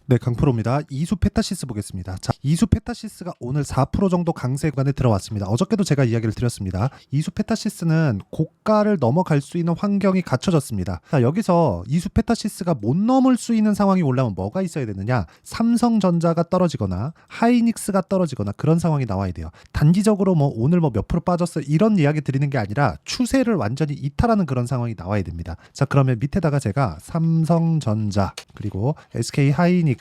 네, 강프로입니다. 이수 페타시스 보겠습니다. 자, 이수 페타시스가 오늘 4% 정도 강세 구간에 들어왔습니다. 어저께도 제가 이야기를 드렸습니다. 이수 페타시스는 고가를 넘어갈 수 있는 환경이 갖춰졌습니다. 자, 여기서 이수 페타시스가 못 넘을 수 있는 상황이 올라오면 뭐가 있어야 되느냐? 삼성전자가 떨어지거나 하이닉스가 떨어지거나 그런 상황이 나와야 돼요. 단기적으로 뭐 오늘 뭐 몇 프로 빠졌어 이런 이야기 드리는 게 아니라 추세를 완전히 이탈하는 그런 상황이 나와야 됩니다. 자, 그러면 밑에다가 제가 삼성전자 그리고 SK 하이닉스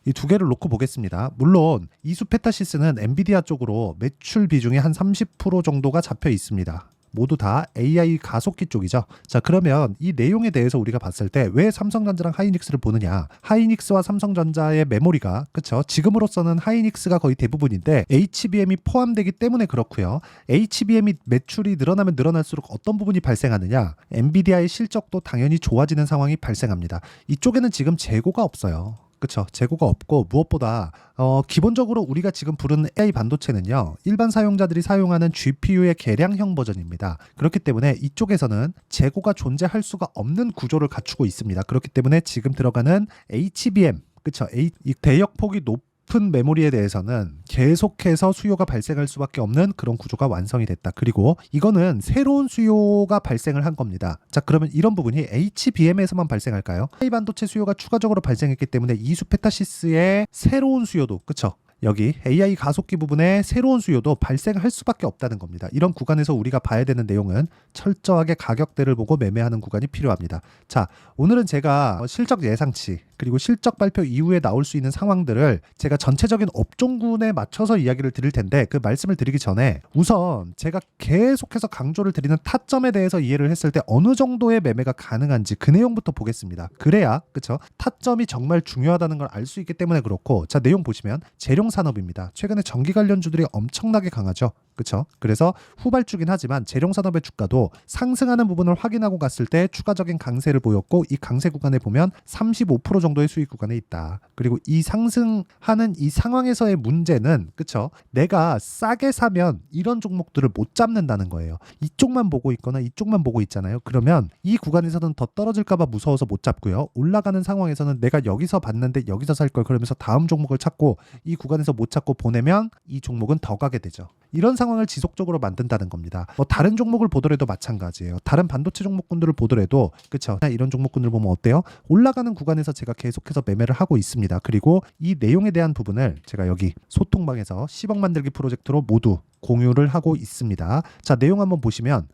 이 두 개를 놓고 보겠습니다. 물론 이수 페타시스는 엔비디아 쪽으로 매출 비중이 한 30% 정도가 잡혀 있습니다. 모두 다 AI 가속기 쪽이죠. 자, 그러면 이 내용에 대해서 우리가 봤을 때 왜 삼성전자랑 하이닉스를 보느냐? 하이닉스와 삼성전자의 메모리가 그쵸? 지금으로서는 하이닉스가 거의 대부분인데 HBM이 포함되기 때문에 그렇고요. HBM이 매출이 늘어나면 늘어날수록 어떤 부분이 발생하느냐? 엔비디아의 실적도 당연히 좋아지는 상황이 발생합니다. 이쪽에는 지금 재고가 없어요. 그쵸. 재고가 없고 무엇보다 기본적으로 우리가 지금 부르는 AI 반도체는요. 일반 사용자들이 사용하는 GPU의 개량형 버전입니다. 그렇기 때문에 이쪽에서는 재고가 존재할 수가 없는 구조를 갖추고 있습니다. 그렇기 때문에 지금 들어가는 HBM 그쵸. 이 대역폭이 높은 메모리에 대해서는 계속해서 수요가 발생할 수밖에 없는 그런 구조가 완성이 됐다. 그리고 이거는 새로운 수요가 발생을 한 겁니다. 자, 그러면 이런 부분이 HBM에서만 발생할까요? AI 반도체 수요가 추가적으로 발생했기 때문에 이수 페타시스의 새로운 수요도 그쵸? 여기 AI 가속기 부분에 새로운 수요도 발생할 수밖에 없다는 겁니다. 이런 구간에서 우리가 봐야 되는 내용은 철저하게 가격대를 보고 매매하는 구간이 필요합니다. 자, 오늘은 제가 실적 예상치 그리고 실적 발표 이후에 나올 수 있는 상황들을 제가 전체적인 업종군에 맞춰서 이야기를 드릴 텐데 그 말씀을 드리기 전에 우선 제가 계속해서 강조를 드리는 타점에 대해서 이해를 했을 때 어느 정도의 매매가 가능한지 그 내용부터 보겠습니다. 그래야 그쵸? 타점이 정말 중요하다는 걸 알 수 있기 때문에 그렇고 자, 내용 보시면 재룡 산업입니다. 최근에 전기 관련주들이 엄청나게 강하죠. 그렇죠? 그래서 후발주긴 하지만 재룡 산업의 주가도 상승하는 부분을 확인하고 갔을 때 추가적인 강세를 보였고 이 강세 구간에 보면 35% 정도의 수익 구간에 있다. 그리고 이 상승하는 이 상황에서의 문제는 그렇죠? 내가 싸게 사면 이런 종목들을 못 잡는다는 거예요. 이쪽만 보고 있거나 이쪽만 보고 있잖아요. 그러면 이 구간에서는 더 떨어질까 봐 무서워서 못 잡고요. 올라가는 상황에서는 내가 여기서 봤는데 여기서 살 걸 그러면서 다음 종목을 찾고 이 구간에서 못 찾고 보내면 이 종목은 더 가게 되죠. 이런 상황을 지속적으로 만든다는 겁니다. 뭐 다른 종목을 보더라도 마찬가지예요. 다른 반도체 종목군들을 보더라도 그렇죠. 이런 종목군들 보면 어때요? 올라가는 구간에서 제가 계속해서 매매를 하고 있습니다. 그리고 이 내용에 대한 부분을 제가 여기 소통방에서 10억 만들기 프로젝트로 모두 공유를 하고 있습니다. 자, 내용 한번 보시면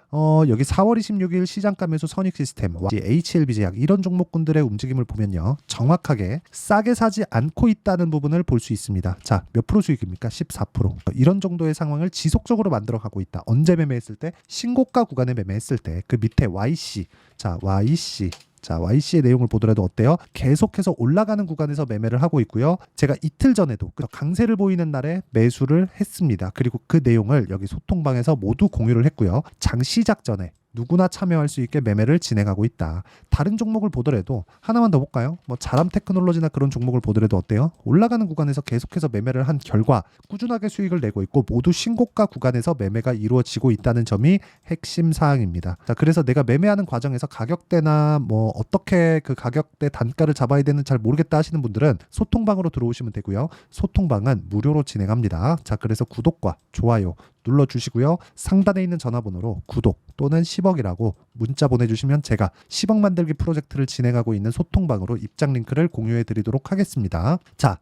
여기 4월 26일 시장가 매수 선익 시스템, HLB 제약 이런 종목군들의 움직임을 보면요. 정확하게 싸게 사지 않고 있다는 부분을 볼 수 있습니다. 자, 몇 프로 수익입니까? 14%. 이런 정도의 상황을 지속적으로 만들어 가고 있다. 언제 매매했을 때? 신고가 구간에 매매했을 때 그 밑에 YC. 자, YC의 내용을 보더라도 어때요? 계속해서 올라가는 구간에서 매매를 하고 있고요. 제가 이틀 전에도 강세를 보이는 날에 매수를 했습니다. 그리고 그 내용을 여기 소통방에서 모두 공유를 했고요. 장 시작 전에 누구나 참여할 수 있게 매매를 진행하고 있다. 다른 종목을 보더라도 하나만 더 볼까요? 뭐 자람 테크놀로지나 그런 종목을 보더라도 어때요? 올라가는 구간에서 계속해서 매매를 한 결과 꾸준하게 수익을 내고 있고 모두 신고가 구간에서 매매가 이루어지고 있다는 점이 핵심 사항입니다. 자, 그래서 내가 매매하는 과정에서 가격대나 뭐 어떻게 그 가격대 단가를 잡아야 되는지 잘 모르겠다 하시는 분들은 소통방으로 들어오시면 되고요. 소통방은 무료로 진행합니다. 자, 그래서 구독과 좋아요 눌러주시고요. 상단에 있는 전화번호로 구독 또는 10억이라고 문자 보내주시면 제가 10억 만들기 프로젝트를 진행하고 있는 소통방으로 입장 링크를 공유해 드리도록 하겠습니다. 자,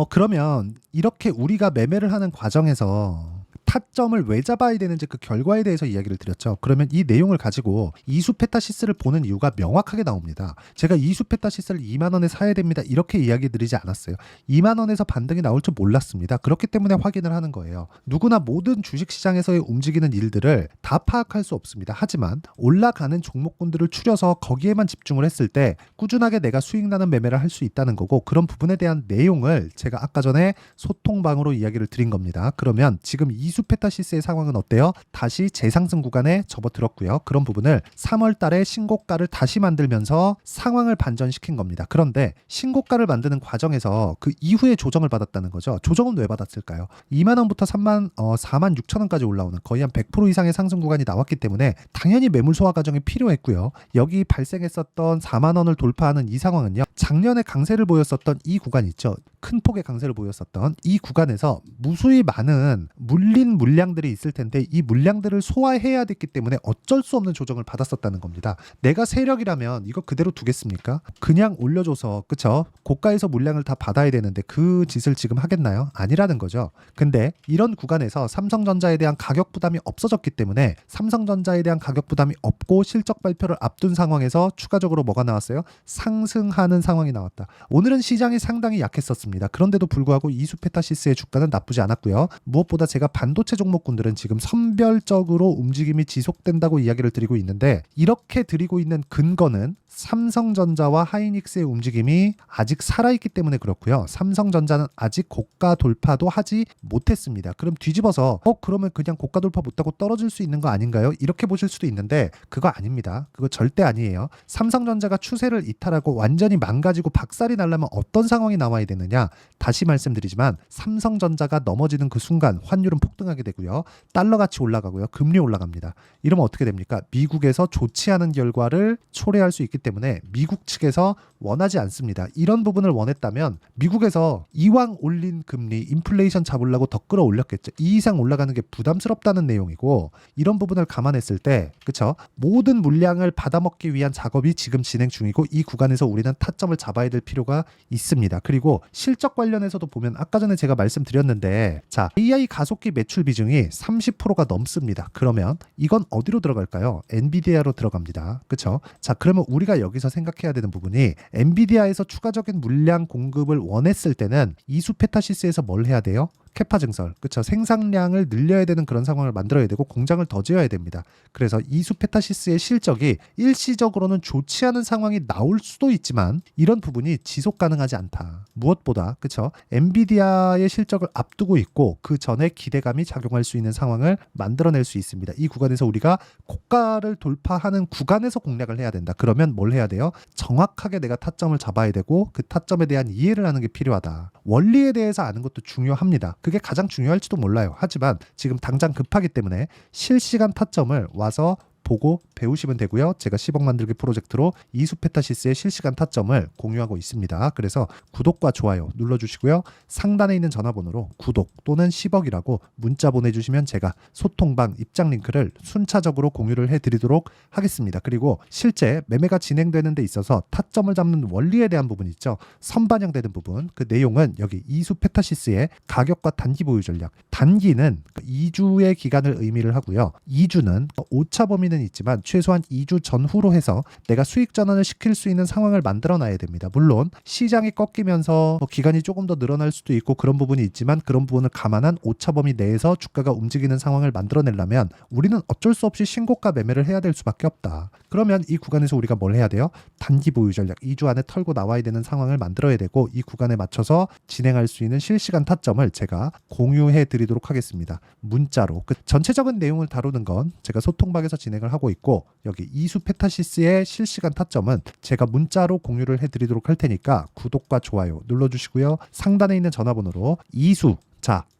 그러면 이렇게 우리가 매매를 하는 과정에서 타점을 왜 잡아야 되는지 그 결과에 대해서 이야기를 드렸죠. 그러면 이 내용을 가지고 이수 페타시스를 보는 이유가 명확하게 나옵니다. 제가 이수 페타시스를 2만 원에 사야 됩니다. 이렇게 이야기 드리지 않았어요. 2만 원에서 반등이 나올 줄 몰랐습니다. 그렇기 때문에 확인을 하는 거예요. 누구나 모든 주식시장에서의 움직이는 일들을 다 파악할 수 없습니다. 하지만 올라가는 종목군들을 추려서 거기에만 집중을 했을 때 꾸준하게 내가 수익 나는 매매를 할 수 있다는 거고 그런 부분에 대한 내용을 제가 아까 전에 소통방으로 이야기를 드린 겁니다. 그러면 지금 이수 이수페타시스의 상황은 어때요? 다시 재상승 구간에 접어들었고요. 그런 부분을 3월 달에 신고가를 다시 만들면서 상황을 반전시킨 겁니다. 그런데 신고가를 만드는 과정에서 그 이후에 조정을 받았다는 거죠. 조정은 왜 받았을까요? 2만 원부터 4만 6천 원까지 올라오는 거의 한 100% 이상의 상승 구간이 나왔기 때문에 당연히 매물 소화 과정이 필요했고요. 여기 발생했었던 4만 원을 돌파하는 이 상황은요. 작년에 강세를 보였었던 이 구간 있죠. 큰 폭의 강세를 보였었던 이 구간에서 무수히 많은 물린 물량들이 있을 텐데 이 물량들을 소화해야 됐기 때문에 어쩔 수 없는 조정을 받았었다는 겁니다. 내가 세력이라면 이거 그대로 두겠습니까? 그냥 올려줘서 그쵸? 고가에서 물량을 다 받아야 되는데 그 짓을 지금 하겠나요? 아니라는 거죠. 근데 이런 구간에서 삼성전자에 대한 가격 부담이 없어졌기 때문에 삼성전자에 대한 가격 부담이 없고 실적 발표를 앞둔 상황에서 추가적으로 뭐가 나왔어요? 상승하는 상황이 나왔다. 오늘은 시장이 상당히 약했었습니다. 그런데도 불구하고 이수페타시스의 주가는 나쁘지 않았고요. 무엇보다 제가 반도체 종목군들은 지금 선별적으로 움직임이 지속된다고 이야기를 드리고 있는데 이렇게 드리고 있는 근거는 삼성전자와 하이닉스의 움직임이 아직 살아있기 때문에 그렇고요. 삼성전자는 아직 고가 돌파도 하지 못했습니다. 그럼 뒤집어서 그러면 그냥 고가 돌파 못하고 떨어질 수 있는 거 아닌가요? 이렇게 보실 수도 있는데 그거 아닙니다. 그거 절대 아니에요. 삼성전자가 추세를 이탈하고 완전히 망가지고 박살이 나려면 어떤 상황이 나와야 되느냐? 다시 말씀드리지만 삼성전자가 넘어지는 그 순간 환율은 폭등하게 되고요. 달러 가치 올라가고요. 금리 올라갑니다. 이러면 어떻게 됩니까? 미국에서 좋지 않은 결과를 초래할 수 있기 때문에 미국 측에서 원하지 않습니다. 이런 부분을 원했다면 미국에서 이왕 올린 금리 인플레이션 잡으려고 더 끌어올렸겠죠. 이 이상 올라가는 게 부담스럽다는 내용이고 이런 부분을 감안했을 때 그쵸? 모든 물량을 받아먹기 위한 작업이 지금 진행 중이고 이 구간에서 우리는 타점을 잡아야 될 필요가 있습니다. 그리고 실적 관련해서도 보면 아까 전에 제가 말씀드렸는데 자 AI 가속기 매출 비중이 30%가 넘습니다. 그러면 이건 어디로 들어갈까요? 엔비디아로 들어갑니다. 그쵸? 자 그러면 우리가 여기서 생각해야 되는 부분이 엔비디아에서 추가적인 물량 공급을 원했을 때는 이수페타시스에서 뭘 해야 돼요? 캐파 증설, 그쵸? 생산량을 늘려야 되는 그런 상황을 만들어야 되고 공장을 더 지어야 됩니다. 그래서 이수페타시스의 실적이 일시적으로는 좋지 않은 상황이 나올 수도 있지만 이런 부분이 지속 가능하지 않다. 무엇보다 그쵸? 엔비디아의 실적을 앞두고 있고 그 전에 기대감이 작용할 수 있는 상황을 만들어낼 수 있습니다. 이 구간에서 우리가 고가를 돌파하는 구간에서 공략을 해야 된다. 그러면 뭘 해야 돼요? 정확하게 내가 타점을 잡아야 되고 그 타점에 대한 이해를 하는 게 필요하다. 원리에 대해서 아는 것도 중요합니다. 그게 가장 중요할지도 몰라요. 하지만 지금 당장 급하기 때문에 실시간 타점을 와서 보고 배우시면 되고요. 제가 10억 만들기 프로젝트로 이수페타시스의 실시간 타점을 공유하고 있습니다. 그래서 구독과 좋아요 눌러주시고요. 상단에 있는 전화번호로 구독 또는 10억이라고 문자 보내주시면 제가 소통방 입장 링크를 순차적으로 공유를 해드리도록 하겠습니다. 그리고 실제 매매가 진행되는 데 있어서 타점을 잡는 원리에 대한 부분 있죠. 선반영되는 부분 그 내용은 여기 이수페타시스의 가격과 단기 보유 전략 단기는 2주의 기간을 의미를 하고요. 2주는 오차 범위는 있지만 최소한 2주 전후로 해서 내가 수익 전환을 시킬 수 있는 상황을 만들어 놔야 됩니다. 물론 시장이 꺾이면서 기간이 조금 더 늘어날 수도 있고 그런 부분이 있지만 그런 부분을 감안한 오차 범위 내에서 주가가 움직이는 상황을 만들어내려면 우리는 어쩔 수 없이 신고가 매매를 해야 될 수밖에 없다. 그러면 이 구간에서 우리가 뭘 해야 돼요? 단기 보유 전략 2주 안에 털고 나와야 되는 상황을 만들어야 되고 이 구간에 맞춰서 진행할 수 있는 실시간 타점을 제가 공유해 드리도록 하겠습니다. 문자로 그 전체적인 내용을 다루는 건 제가 소통방에서 진행을 하고 있고 여기 이수페타시스의 실시간 타점은 제가 문자로 공유를 해드리도록 할 테니까 구독과 좋아요 눌러주시고요. 상단에 있는 전화번호로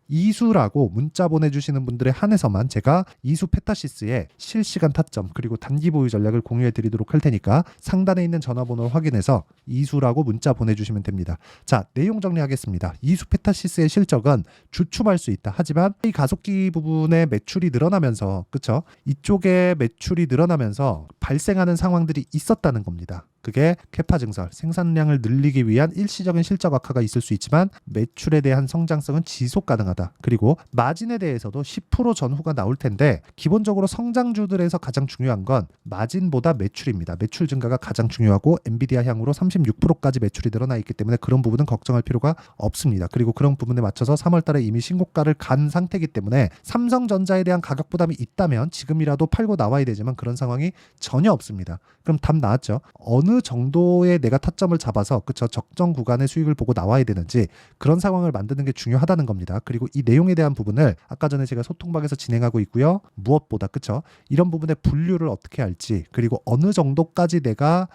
이수라고 문자 보내주시는 분들에 한해서만 제가 이수페타시스의 실시간 타점 그리고 단기 보유 전략을 공유해 드리도록 할 테니까 상단에 있는 전화번호를 확인해서 이수라고 문자 보내주시면 됩니다. 자, 내용 정리하겠습니다. 이수페타시스의 실적은 주춤할 수 있다. 하지만 이 가속기 부분의 매출이 늘어나면서 그쵸? 이쪽에 매출이 늘어나면서 발생하는 상황들이 있었다는 겁니다. 그게 캐파 증설, 생산량을 늘리기 위한 일시적인 실적 악화가 있을 수 있지만 매출에 대한 성장성은 지속 가능하다. 그리고 마진에 대해서도 10% 전후가 나올 텐데 기본적으로 성장주들에서 가장 중요한 건 마진보다 매출입니다. 매출 증가가 가장 중요하고 엔비디아 향으로 36%까지 매출이 늘어나 있기 때문에 그런 부분은 걱정할 필요가 없습니다. 그리고 그런 부분에 맞춰서 3월 달에 이미 신고가를 간 상태이기 때문에 삼성전자에 대한 가격 부담이 있다면 지금이라도 팔고 나와야 되지만 그런 상황이 전혀 없습니다. 그럼 답 나왔죠? 어느 정도의 내가 타점을 잡아서 그쵸 적정 구간의 수익을 보고 나와야 되는지 그런 상황을 만드는 게 중요하다는 겁니다. 그리고 그리고 이 내용에 대한 부분을 아까 전에 제가 소통방에서 진행하고 있고요. 무엇보다 그쵸? 이런 부분의 분류를 어떻게 할지 그리고 어느 정도까지 내가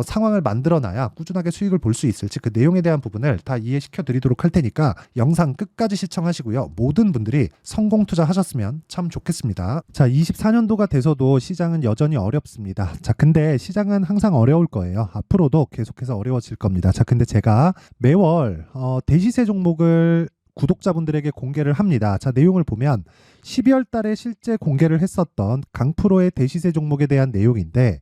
상황을 만들어놔야 꾸준하게 수익을 볼 수 있을지 그 내용에 대한 부분을 다 이해시켜 드리도록 할 테니까 영상 끝까지 시청하시고요. 모든 분들이 성공 투자하셨으면 참 좋겠습니다. 자, 24년도가 돼서도 시장은 여전히 어렵습니다. 자, 근데 시장은 항상 어려울 거예요. 앞으로도 계속해서 어려워질 겁니다. 자, 근데 제가 매월 대시세 종목을 구독자분들에게 공개를 합니다. 자, 내용을 보면 12월 달에 실제 공개를 했었던 강프로의 대시세 종목에 대한 내용인데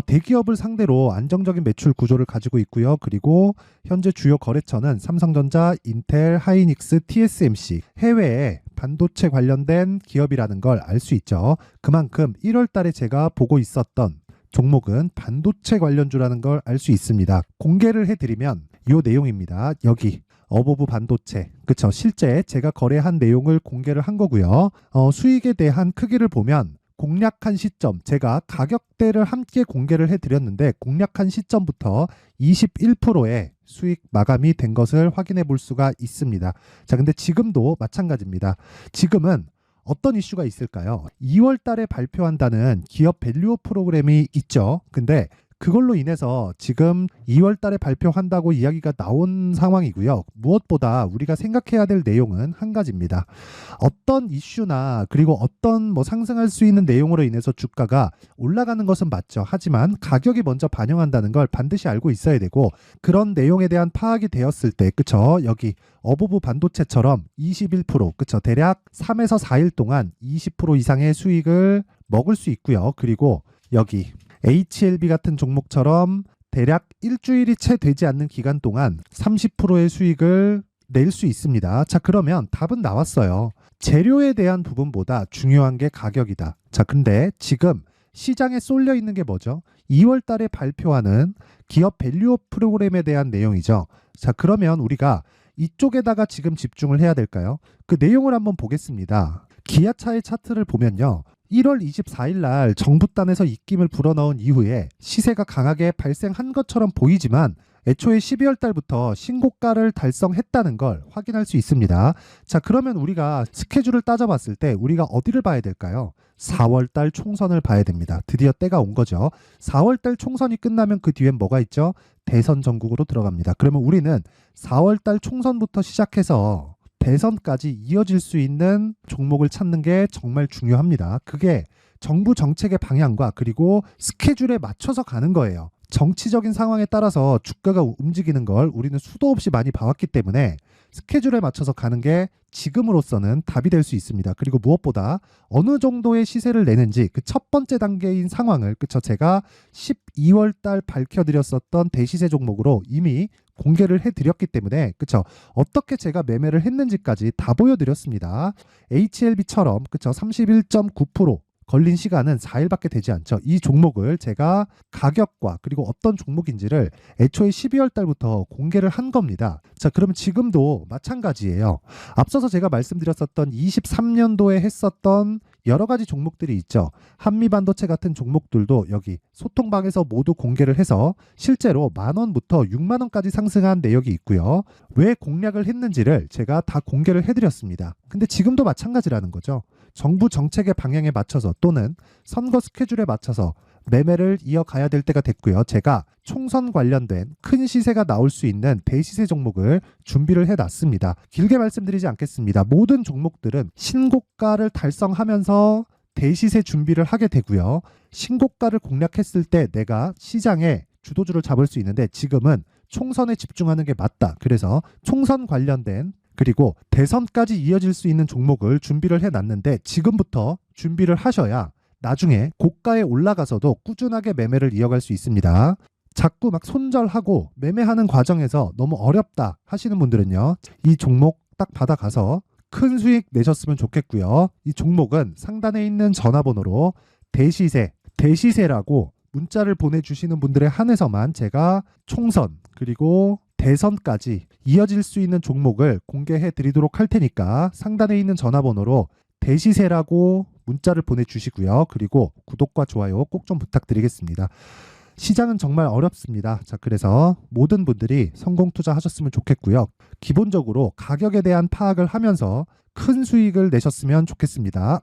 대기업을 상대로 안정적인 매출 구조를 가지고 있고요. 그리고 현재 주요 거래처는 삼성전자, 인텔, 하이닉스, TSMC, 해외에 반도체 관련된 기업이라는 걸 알 수 있죠. 그만큼 1월 달에 제가 보고 있었던 종목은 반도체 관련주라는 걸 알 수 있습니다. 공개를 해드리면 이 내용입니다. 여기 어보브 반도체, 그쵸? 실제 제가 거래한 내용을 공개를 한 거고요. 수익에 대한 크기를 보면 공략한 시점, 제가 가격대를 함께 공개를 해드렸는데 공략한 시점부터 21%의 수익 마감이 된 것을 확인해 볼 수가 있습니다. 자, 근데 지금도 마찬가지입니다. 지금은 어떤 이슈가 있을까요? 2월 달에 발표한다는 기업 밸류업 프로그램이 있죠. 근데 그걸로 인해서 지금 2월 달에 발표한다고 이야기가 나온 상황이고요. 무엇보다 우리가 생각해야 될 내용은 한 가지입니다. 어떤 이슈나 그리고 어떤 상승할 수 있는 내용으로 인해서 주가가 올라가는 것은 맞죠. 하지만 가격이 먼저 반영한다는 걸 반드시 알고 있어야 되고 그런 내용에 대한 파악이 되었을 때 그쵸? 여기 어보브 반도체처럼 21% 그쵸? 대략 3에서 4일 동안 20% 이상의 수익을 먹을 수 있고요. 그리고 여기 HLB 같은 종목처럼 대략 일주일이 채 되지 않는 기간 동안 30%의 수익을 낼 수 있습니다. 자, 그러면 답은 나왔어요. 재료에 대한 부분보다 중요한 게 가격이다. 자, 근데 지금 시장에 쏠려 있는 게 뭐죠? 2월 달에 발표하는 기업 밸류업 프로그램에 대한 내용이죠. 자, 그러면 우리가 이쪽에다가 지금 집중을 해야 될까요? 그 내용을 한번 보겠습니다. 기아차의 차트를 보면요. 1월 24일 날 정부단에서 입김을 불어넣은 이후에 시세가 강하게 발생한 것처럼 보이지만 애초에 12월 달부터 신고가를 달성했다는 걸 확인할 수 있습니다. 자, 그러면 우리가 스케줄을 따져봤을 때 우리가 어디를 봐야 될까요? 4월 달 총선을 봐야 됩니다. 드디어 때가 온 거죠. 4월 달 총선이 끝나면 그 뒤엔 뭐가 있죠? 대선 전국으로 들어갑니다. 그러면 우리는 4월 달 총선부터 시작해서 대선까지 이어질 수 있는 종목을 찾는 게 정말 중요합니다. 그게 정부 정책의 방향과 그리고 스케줄에 맞춰서 가는 거예요. 정치적인 상황에 따라서 주가가 움직이는 걸 우리는 수도 없이 많이 봐왔기 때문에 스케줄에 맞춰서 가는 게 지금으로서는 답이 될 수 있습니다. 그리고 무엇보다 어느 정도의 시세를 내는지 그 첫 번째 단계인 상황을 그쵸 제가 12월 달 밝혀드렸었던 대시세 종목으로 이미 공개를 해드렸기 때문에 그쵸 어떻게 제가 매매를 했는지까지 다 보여드렸습니다. HLB처럼 그쵸 31.9% 걸린 시간은 4일밖에 되지 않죠. 이 종목을 제가 가격과 그리고 어떤 종목인지를 애초에 12월 달부터 공개를 한 겁니다. 자, 그러면 지금도 마찬가지예요. 앞서서 제가 말씀드렸었던 23년도에 했었던 여러 가지 종목들이 있죠. 한미반도체 같은 종목들도 여기 소통방에서 모두 공개를 해서 실제로 10,000원부터 60,000원까지 상승한 내역이 있고요. 왜 공략을 했는지를 제가 다 공개를 해드렸습니다. 근데 지금도 마찬가지라는 거죠. 정부 정책의 방향에 맞춰서 또는 선거 스케줄에 맞춰서 매매를 이어가야 될 때가 됐고요. 제가 총선 관련된 큰 시세가 나올 수 있는 대시세 종목을 준비를 해놨습니다. 길게 말씀드리지 않겠습니다. 모든 종목들은 신고가를 달성하면서 대시세 준비를 하게 되고요. 신고가를 공략했을 때 내가 시장에 주도주를 잡을 수 있는데 지금은 총선에 집중하는 게 맞다. 그래서 총선 관련된 그리고 대선까지 이어질 수 있는 종목을 준비를 해놨는데 지금부터 준비를 하셔야 나중에 고가에 올라가서도 꾸준하게 매매를 이어갈 수 있습니다. 자꾸 막 손절하고 매매하는 과정에서 너무 어렵다 하시는 분들은요. 이 종목 딱 받아가서 큰 수익 내셨으면 좋겠고요. 이 종목은 상단에 있는 전화번호로 대시세라고 문자를 보내주시는 분들에 한해서만 제가 총선 그리고 대선까지 이어질 수 있는 종목을 공개해 드리도록 할 테니까 상단에 있는 전화번호로 대시세라고 문자를 보내주시고요. 그리고 구독과 좋아요 꼭 좀 부탁드리겠습니다. 시장은 정말 어렵습니다. 자, 그래서 모든 분들이 성공 투자하셨으면 좋겠고요. 기본적으로 가격에 대한 파악을 하면서 큰 수익을 내셨으면 좋겠습니다.